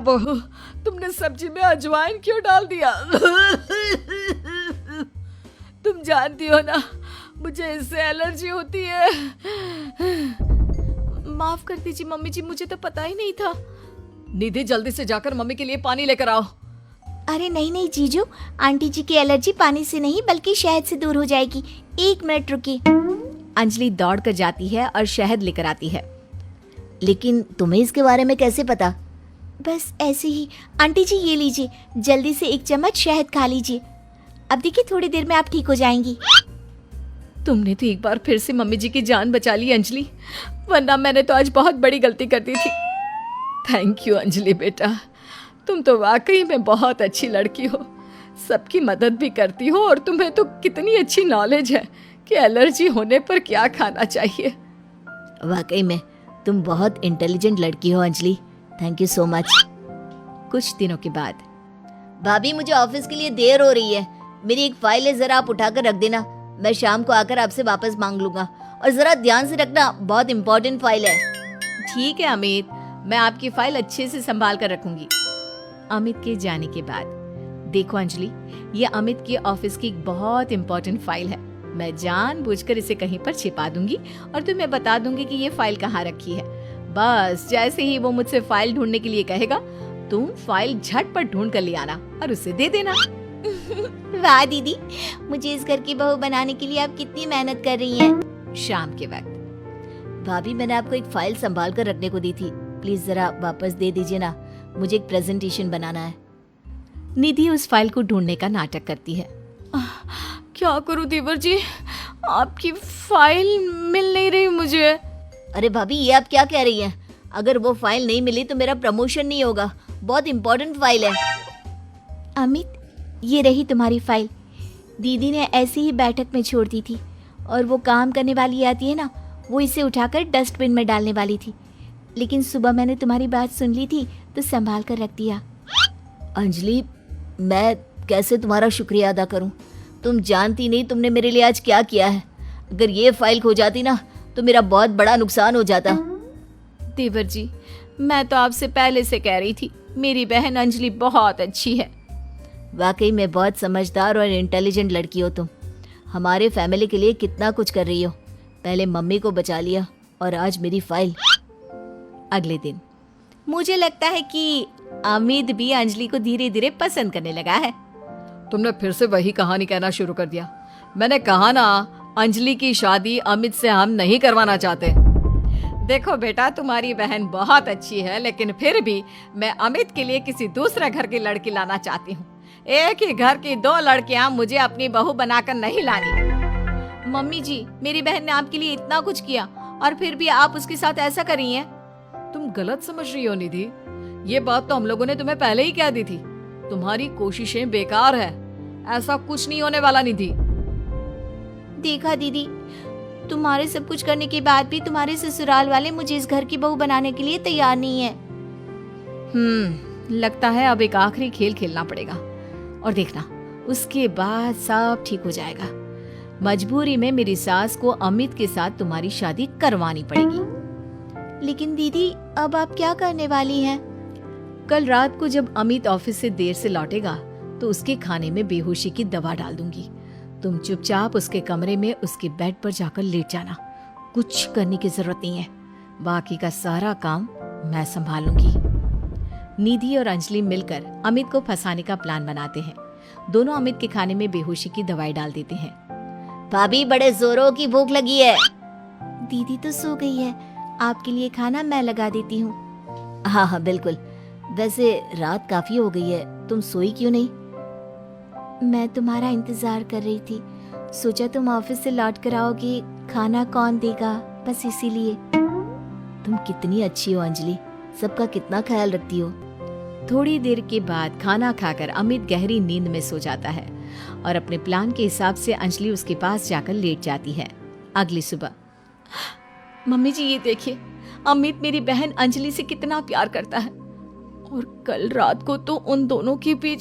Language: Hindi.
बहू, तुमने सब्जी में अजवाइन क्यों डाल दिया? तुम जानती हो ना, मुझे इससे एलर्जी होती है। माफ कर दीजिए मम्मी जी, मुझे तो पता ही नहीं था। निधि, जल्दी से जाकर मम्मी के लिए पानी लेकर आओ। अरे नहीं नहीं जीजू, आंटी जी की एलर्जी पानी से नहीं बल्कि शहद से दूर हो जाएगी। 1 मिनट रुकिए। अंजलि दौड़ कर जाती है और शहद लेकर आती है। लेकिन तुम्हें इसके बारे में कैसे पता? बस ऐसे ही। आंटी जी ये लीजिए, जल्दी से 1 चम्मच शहद खा लीजिए। अब देखिए थोड़ी देर में आप ठीक हो जाएंगी। तुमने तो एक बार फिर से मम्मी जी की जान बचा ली अंजलि, वरना मैंने तो आज बहुत बड़ी गलती कर दी थी। थैंक यू अंजलि बेटा, तुम तो वाकई में बहुत अच्छी लड़की हो, सबकी मदद भी करती हो और तुम्हें तो कितनी अच्छी नॉलेज है कि एलर्जी होने पर क्या खाना चाहिए। वाकई में तुम बहुत इंटेलिजेंट लड़की हो Anjali, thank you so much. कुछ दिनों के बाद, भाभी मुझे ऑफिस के लिए देर हो रही है, मेरी एक फाइल है, जरा आप उठाकर रख देना, मैं शाम को आकर आपसे वापस मांग लूंगा। और जरा ध्यान से रखना, बहुत इंपॉर्टेंट फाइल है। ठीक है अमित, मैं आपकी फाइल अच्छे से संभाल कर रखूंगी। अमित के जाने के बाद, देखो अंजलि, ये अमित की ऑफिस की एक बहुत इंपॉर्टेंट फाइल है। मैं जानबूझकर इसे कहीं पर छिपा दूंगी और तुम्हें बता दूंगी कि ये फाइल कहाँ रखी है। बस जैसे ही वो मुझसे फाइल ढूंढने के लिए कहेगा, तुम फाइल झटपट ढूंढ कर ले आना और उसे दे देना। वाह दीदी, मुझे इस घर की बहू बनाने के लिए आप कितनी मेहनत कर रही हैं। शाम के वक्त, भाभी मैंने आपको एक फाइल संभाल कर रखने को दी थी, प्लीज जरा वापस दे दीजिए ना, मुझे एक प्रेजेंटेशन बनाना है। निधि उस फाइल को ढूंढने का नाटक करती है। क्या करूं देवर जी, आपकी फाइल मिल नहीं रही मुझे। अरे भाभी ये आप क्या कह रही हैं? अगर वो फाइल नहीं मिली तो मेरा प्रमोशन नहीं होगा, बहुत इंपॉर्टेंट फाइल है। अमित, ये रही तुम्हारी फाइल। दीदी ने ऐसी ही बैठक में छोड़ दी थी और वो काम करने वाली आती है ना, वो इसे उठाकर डस्टबिन में डालने वाली थी, लेकिन सुबह मैंने तुम्हारी बात सुन ली थी तो संभाल कर रख दिया। अंजलि, मैं कैसे तुम्हारा शुक्रिया अदा करूं? तुम जानती नहीं तुमने मेरे लिए आज क्या किया है। अगर ये फाइल खो जाती ना तो मेरा बहुत बड़ा नुकसान हो जाता। देवर जी, मैं तो आपसे पहले से कह रही थी, मेरी बहन अंजलि बहुत अच्छी है। वाकई में बहुत समझदार और इंटेलिजेंट लड़की हो तुम। हमारे फैमिली के लिए कितना कुछ कर रही हो, पहले मम्मी को बचा लिया और आज मेरी फाइल। अगले दिन, मुझे लगता है कि अमित भी अंजलि को धीरे धीरे पसंद करने लगा है। तुमने फिर से वही कहानी कहना शुरू कर दिया। मैंने कहा ना, अंजलि की शादी अमित से हम नहीं करवाना चाहते। देखो बेटा, तुम्हारी बहन बहुत अच्छी है, लेकिन फिर भी मैं अमित के लिए किसी दूसरे घर की लड़की लाना चाहती हूँ। एक ही घर की 2 लड़कियां मुझे अपनी बहू बनाकर नहीं लानी। मम्मी जी, मेरी बहन ने आपके लिए इतना कुछ किया और फिर भी आप उसके साथ ऐसा कर रही हैं। तुम गलत समझ रही हो निधि, ये बात तो हम लोगों ने तुम्हें पहले ही कह दी थी। तुम्हारी कोशिशें बेकार है, ऐसा कुछ नहीं होने वाला निधि। देखा दीदी, तुम्हारे सब कुछ करने के बाद भी तुम्हारे ससुराल वाले मुझे इस घर की बहू बनाने के लिए तैयार नहीं है। लगता है अब एक आखिरी खेल खेलना पड़ेगा और देखना, उसके बाद सब ठीक हो जाएगा। मजबूरी में मेरी सास को अमित के साथ तुम्हारी शादी करवानी पड़ेगी। लेकिन दीदी, अब आप क्या करने वाली हैं? कल रात को जब अमित ऑफिस से देर से लौटेगा तो उसके खाने में बेहोशी की दवा डाल दूंगी। तुम चुपचाप उसके कमरे में उसके बेड पर जाकर लेट जाना, कुछ करने की जरूरत नहीं है, बाकी का सारा काम मैं संभालूंगी। निधि और अंजलि मिलकर अमित को फंसाने का प्लान बनाते हैं। दोनों अमित के खाने में बेहोशी की दवाई डाल देते हैं। भाभी, बड़े जोरों की भूख लगी है। दीदी तो सो गई है, आपके लिए खाना मैं लगा देती हूँ। हाँ हाँ बिल्कुल। वैसे रात काफी हो गई है, तुम सोई क्यों नहीं? मैं तुम्हारा इंतजार कर रही थी, सोचा तुम ऑफिस से लौट कर आओगी, खाना कौन देगा, बस इसीलिए। तुम कितनी अच्छी हो अंजलि, सबका कितना ख्याल रखती हो। थोड़ी देर के बाद खाना खाकर अमित गहरी नींद में सो जाता है और अपने प्लान के हिसाब से अंजलि उसके पास जाकर लेट जाती है। अगली सुबह, मम्मी जी ये देखिए, अमित मेरी बहन अंजलि से कितना प्यार करता है और कल रात को तो उन दोनों के बीच